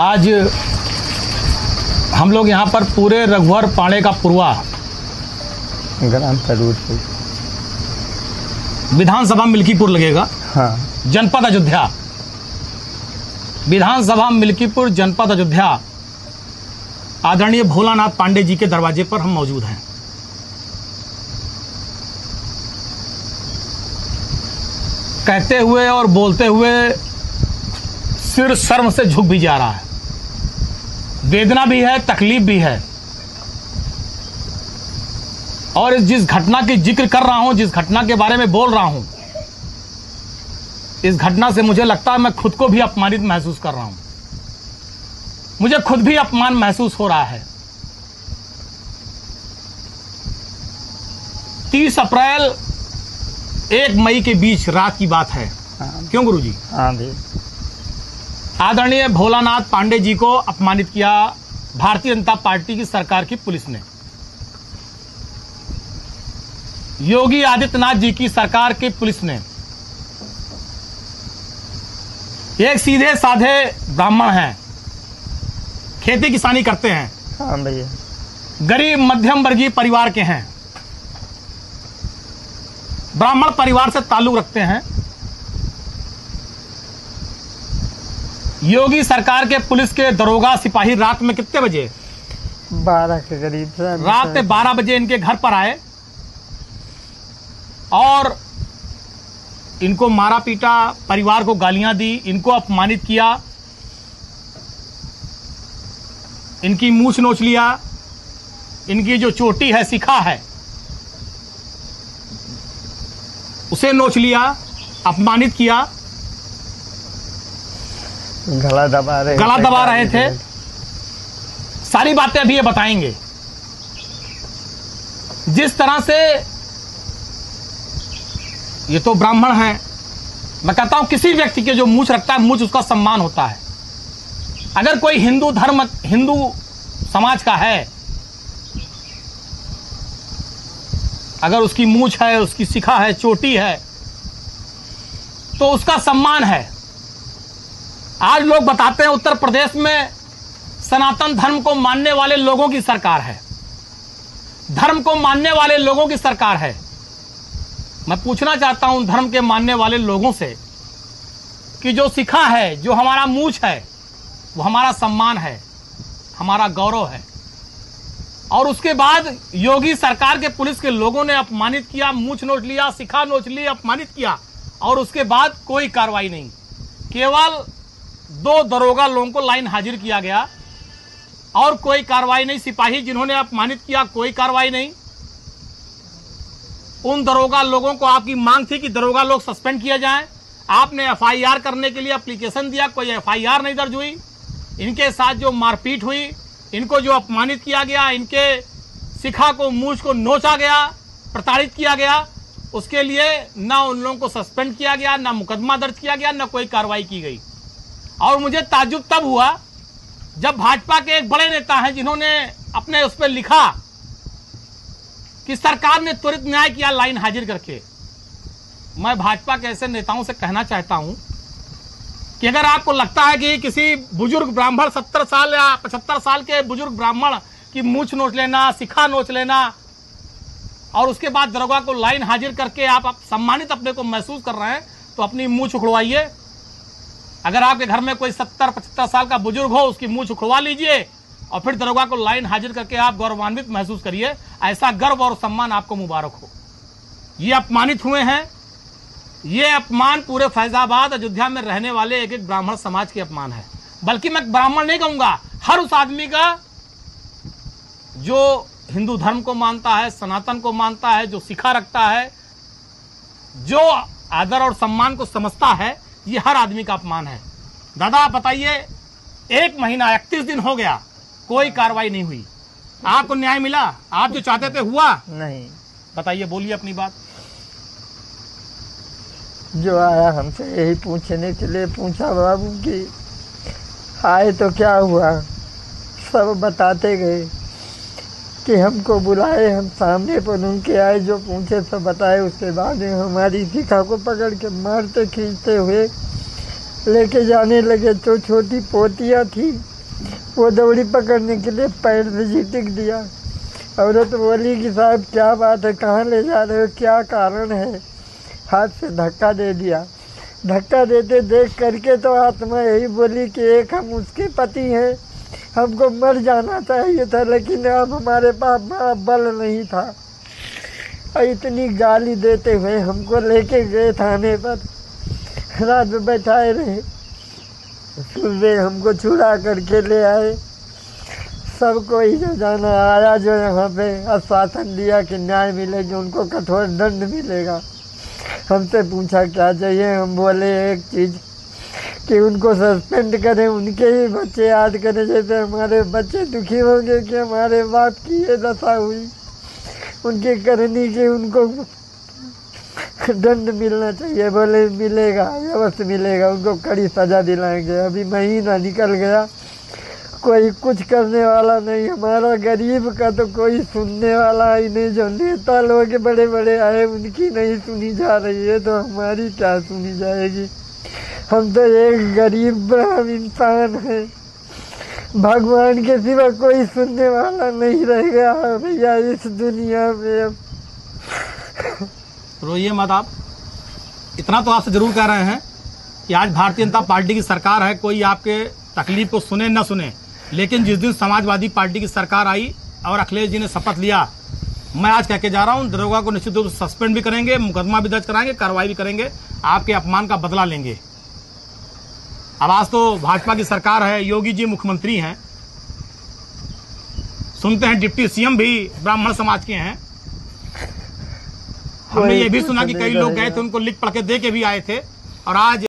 आज हम लोग यहाँ पर पूरे रघुवर पाणे का पुरवा ग्राम तरूर से विधानसभा मिल्कीपुर लगेगा। हाँ, जनपद अयोध्या, विधानसभा मिल्कीपुर, जनपद अयोध्या, आदरणीय भोलानाथ पांडे जी के दरवाजे पर हम मौजूद हैं। कहते हुए और बोलते हुए सिर शर्म से झुक भी जा रहा है, वेदना भी है, तकलीफ भी है। और जिस घटना की जिक्र कर रहा हूं, जिस घटना के बारे में बोल रहा हूं, इस घटना से मुझे लगता है मैं खुद को भी अपमानित महसूस कर रहा हूं। मुझे खुद भी अपमान महसूस हो रहा है। 30 अप्रैल 1 मई के बीच रात की बात है। क्यों गुरुजी? हाँ जी। आदरणीय भोलानाथ पांडे जी को अपमानित किया भारतीय जनता पार्टी की सरकार की पुलिस ने। योगी आदित्यनाथ जी की सरकार की पुलिस ने। एक सीधे साधे ब्राह्मण हैं, खेती किसानी करते हैं। हाँ भैया। गरीब मध्यम वर्गीय परिवार के हैं, ब्राह्मण परिवार से ताल्लुक रखते हैं। योगी सरकार के पुलिस के दरोगा सिपाही रात में कितने बजे? 12 के करीब। रात में 12 बजे इनके घर पर आए और इनको मारा पीटा, परिवार को गालियां दी, इनको अपमानित किया, इनकी मूछ नोच लिया, इनकी जो चोटी है, शिखा है, उसे नोच लिया, अपमानित किया, गला दबा रहे थे। सारी बातें अभी ये बताएंगे। जिस तरह से ये तो ब्राह्मण हैं, मैं कहता हूं किसी व्यक्ति के जो मूछ रखता है, मूछ उसका सम्मान होता है। अगर कोई हिंदू समाज का है, अगर उसकी मूछ है, उसकी शिखा है, चोटी है, तो उसका सम्मान है। आज लोग बताते हैं उत्तर प्रदेश में सनातन धर्म को मानने वाले लोगों की सरकार है, धर्म को मानने वाले लोगों की सरकार है। मैं पूछना चाहता हूं धर्म के मानने वाले लोगों से कि जो शिखा है, जो हमारा मूछ है, वो हमारा सम्मान है, हमारा गौरव है। और उसके बाद योगी सरकार के पुलिस के लोगों ने अपमानित किया, मूछ नोच लिया, शिखा नोच ली, अपमानित किया, और उसके बाद कोई कार्रवाई नहीं। केवल 2 दरोगा लोगों को लाइन हाजिर किया गया और कोई कार्रवाई नहीं। सिपाही जिन्होंने अपमानित किया, कोई कार्रवाई नहीं। उन दरोगा लोगों को आपकी मांग थी कि दरोगा लोग सस्पेंड किए जाएं। आपने एफआईआर करने के लिए एप्लीकेशन दिया, कोई एफआईआर नहीं दर्ज हुई। इनके साथ जो मारपीट हुई, इनको जो अपमानित किया गया, इनके शिखा को, मूछ को नोचा गया, प्रताड़ित किया गया, उसके लिए ना उन लोगों को सस्पेंड किया गया, ना मुकदमा दर्ज किया गया, ना कोई कार्रवाई की गई। और मुझे ताज्जुब तब हुआ जब भाजपा के एक बड़े नेता हैं जिन्होंने अपने उस पर लिखा कि सरकार ने त्वरित न्याय किया लाइन हाजिर करके। मैं भाजपा के ऐसे नेताओं से कहना चाहता हूं कि अगर आपको लगता है कि किसी बुजुर्ग ब्राह्मण, 70 साल या 75 साल के बुजुर्ग ब्राह्मण की मूछ नोच लेना, शिखा नोच लेना और उसके बाद दरोगा को लाइन हाजिर करके आप सम्मानित अपने को महसूस कर रहे हैं, तो अपनी मूछ उखड़वाइए। अगर आपके घर में कोई 70-75 साल का बुजुर्ग हो, उसकी मूछ उखड़वा लीजिए और फिर दरोगा को लाइन हाजिर करके आप गौरवान्वित महसूस करिए। ऐसा गर्व और सम्मान आपको मुबारक हो। ये अपमानित हुए हैं, ये अपमान पूरे फैजाबाद, अयोध्या में रहने वाले एक एक ब्राह्मण समाज के अपमान है। बल्कि मैं ब्राह्मण नहीं कहूंगा, हर उस आदमी का जो हिंदू धर्म को मानता है, सनातन को मानता है, जो शिखा रखता है, जो आदर और सम्मान को समझता है, ये हर आदमी का अपमान है। दादा आप बताइए, 1 महीना 31 दिन हो गया, कोई कार्रवाई नहीं हुई। आपको न्याय मिला? आप जो चाहते थे हुआ? नहीं। बताइए, बोलिए अपनी बात। जो आया हमसे यही पूछने के लिए पूछा बाबू कि आए तो क्या हुआ। सब बताते गए कि हमको बुलाए, हम सामने पर उनके आए, जो पूछे सब बताए। उसके बाद में हमारी शिखा को पकड़ के मारते खींचते हुए लेके जाने लगे। तो छोटी पोतियाँ थी, वो दौड़ी पकड़ने के लिए पैर से झिटक दिया। औरत बोली कि साहब क्या बात है, कहाँ ले जा रहे हो, क्या कारण है। हाथ से धक्का दे दिया। धक्का देते देख करके तो आत्मा यही बोली कि एक हम उसके पति हैं, हमको मर जाना चाहिए था, लेकिन अब हमारे पास बल नहीं था। और इतनी गाली देते हुए हमको लेके गए थाने पर, रात में बैठाए रहे। सुबह हमको छुड़ा करके ले आए। सबको ही जो जाना आया, जो यहाँ पे आश्वासन दिया कि न्याय मिलेगी, उनको कठोर दंड मिलेगा। हमसे पूछा क्या चाहिए, हम बोले एक चीज़ कि उनको सस्पेंड करें, उनके ही बच्चे याद करें, जैसे हमारे बच्चे दुखी होंगे कि हमारे बाप की ये दशा हुई, उनकी करनी की उनको दंड मिलना चाहिए। बोले मिलेगा, अवश्य मिलेगा, उनको कड़ी सजा दिलाएंगे। अभी महीना निकल गया, कोई कुछ करने वाला नहीं। हमारा गरीब का तो कोई सुनने वाला ही नहीं। जो नेता लोग बड़े बड़े आए, उनकी नहीं सुनी जा रही है, तो हमारी क्या सुनी जाएगी। हम तो एक गरीब ब्राह्मण इंसान हैं, भगवान के सिवा कोई सुनने वाला नहीं रहेगा भैया इस दुनिया में। अब रोइए मत आप। इतना तो आपसे जरूर कह रहे हैं कि आज भारतीय जनता पार्टी की सरकार है, कोई आपके तकलीफ को सुने न सुने, लेकिन जिस दिन समाजवादी पार्टी की सरकार आई और अखिलेश जी ने शपथ लिया, मैं आज कह के जा रहा हूं, दरोगा को निश्चित रूप से सस्पेंड भी करेंगे, मुकदमा भी दर्ज कराएंगे, कार्रवाई भी करेंगे, आपके अपमान का बदला लेंगे। अब आज तो भाजपा की सरकार है, योगी जी मुख्यमंत्री हैं, सुनते हैं डिप्टी सीएम भी ब्राह्मण समाज के हैं। हमने ये भी सुना कि कई लोग गए थे, उनको लिख पढ़ के दे के भी आए थे, और आज